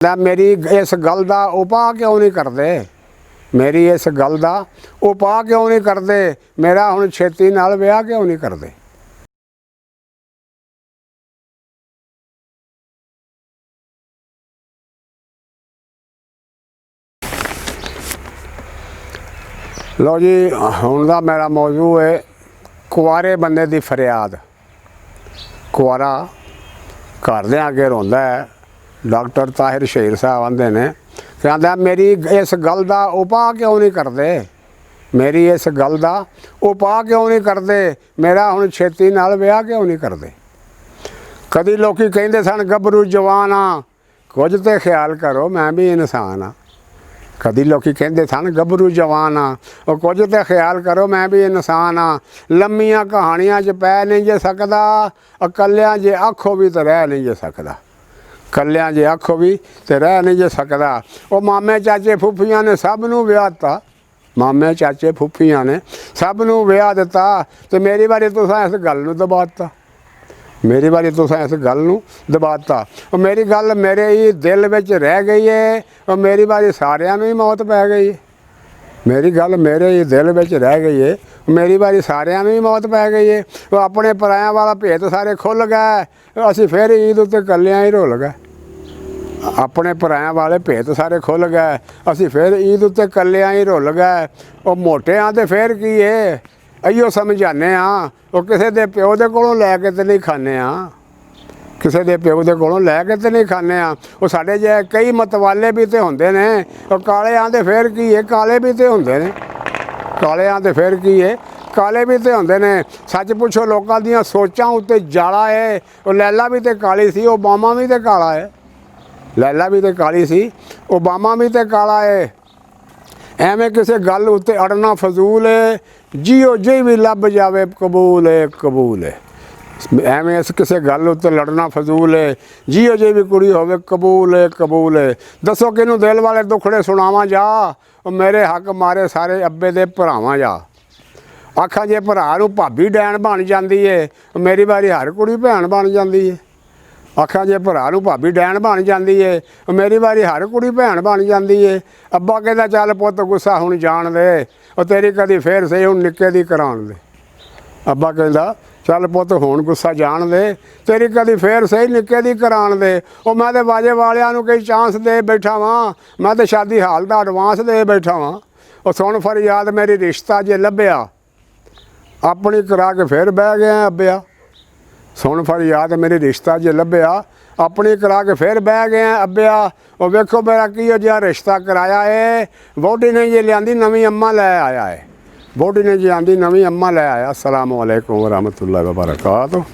मेरी इस गल का उपाय क्यों नहीं करते, मेरी इस गल का उपाय क्यों नहीं करते, मेरा हुण छेती नाल विआह क्यों नहीं करते। लो जी, हुण दा मेरा मौजू है कुआरे बंदे की फरियाद। कुआरा घर दे अगे रोंदा है, डॉक्टर ताहिर शेर साहब आंदे ने, कहंदा मेरी इस गल का उपाय क्यों नहीं करते, मेरी इस गल का उपाय क्यों नहीं करते, मेरा हुण छेती नाल विआह क्यों नहीं करते। कदी लोकी कहिंदे सन गभरू जवान आ, कुछ तो ख्याल करो मैं भी इंसान हाँ। कदी लोकी कहिंदे सन गभरू जवान आ, और कुछ तो ख्याल करो मैं भी इंसान हाँ। लम्मियां कहानियां च पै नहीं जे सकदा, कल्लियां जे आखो भी तो रह नहीं जे सकदा, कल्लियां जे आखो भी तो रह नहीं जे सकदा। वो मामे चाचे फुफियां ने सब नूं विआहता, मामे चाचे फुफियां ने सब नूं विआह दिता, तो मेरी बारी तुसां इस गल नूं दबाता, मेरी बारी तुसां इस गल नूं दबाता। और मेरी गल मेरे ही दिल विच रह गई है, और मेरी बारी सारियां नूं ही मौत पै गई है। मेरी गल मेरे ही दिल विच रह गई है, मेरी बारी सारियां नूं ही मौत पै गई है। वो अपने परायां वाला भेत सारे खुल गए, असीं फिर ईद उत्ते कल्लियां ही रुल गए। अपने परायां वाले भेत सारे खुल गए, असीं फिर ईद उत्ते कल्लियां ही रुल गए। वो मोटियां ते फिर की है, अइयो समझाने हाँ, वो किसी के प्यो के कोलों लैके तो नहीं खाने हाँ, किसी के प्यो के कोलों लैके तो नहीं खाने हाँ। वो साढ़े जे कई मतवाले भी तो होंदे ने, और काले आंदे फिर की है, काले भी तो होंदे ने, काले आंदे फिर की है, काले भी तो होंदे ने। सच पुछो लोगों दियां सोचां उत्ते जाला है। वो लैला भी तो काली सी, ओबामा भी तो काला है, लैला भी तो काली सी, ओबामा भी तो काला है। एवें किसी गल उत्ते अड़ना फजूल है, जियो जी भी लभ जावे कबूल है, कबूल है। एवें इस किसी गल उत्ते लड़ना फजूल है, जियो जी भी कुड़ी होवे कबूल है, कबूल है। दसो किनू दिल वाले दुखड़े सुनावां जा, और मेरे हक मारे सारे अब्बे दे भरावां जा। आखा जे भरा नूं भाबी डैन बन जाती है, मेरी बारी हर कुड़ी भैन बन जाती है। आखा जे भरा नूं भाबी डैन बन जाती है, मेरी बारी हर कुड़ी भैन बन जाती है। अब्बा कहता चल पुत्त गुस्सा हुण जान दे, और तेरी कदी फिर सही हुण निक्के दी कराउण दे। अब्बा कहता चल पुत्त हुण गुस्सा जान दे, तेरी कदी फिर सही निक्के दी कराउण दे। और मैं तो बाजे वालियां नूं कई चांस दे बैठा वां, मैं तो शादी हाल दा एडवांस दे बैठा वां। और सुण फरियाद मेरी रिश्ता जे लभ्या, अपनी करा के फिर बह गया अब्बिया। सुन फरियाद मेरी रिश्ता जे लभ्या, अपनी करा के फिर बह गए अब्बिया। और वेखो मेरा किहो जिहा रिश्ता कराया है, वोटी ने जे लियांदी नवीं अम्मा लै आया है, वोटी ने जे आंदी नवीं अम्मा लै आया। अस्सलाम वालेकुम वरहमतुल्लाहि वबरकातुहू।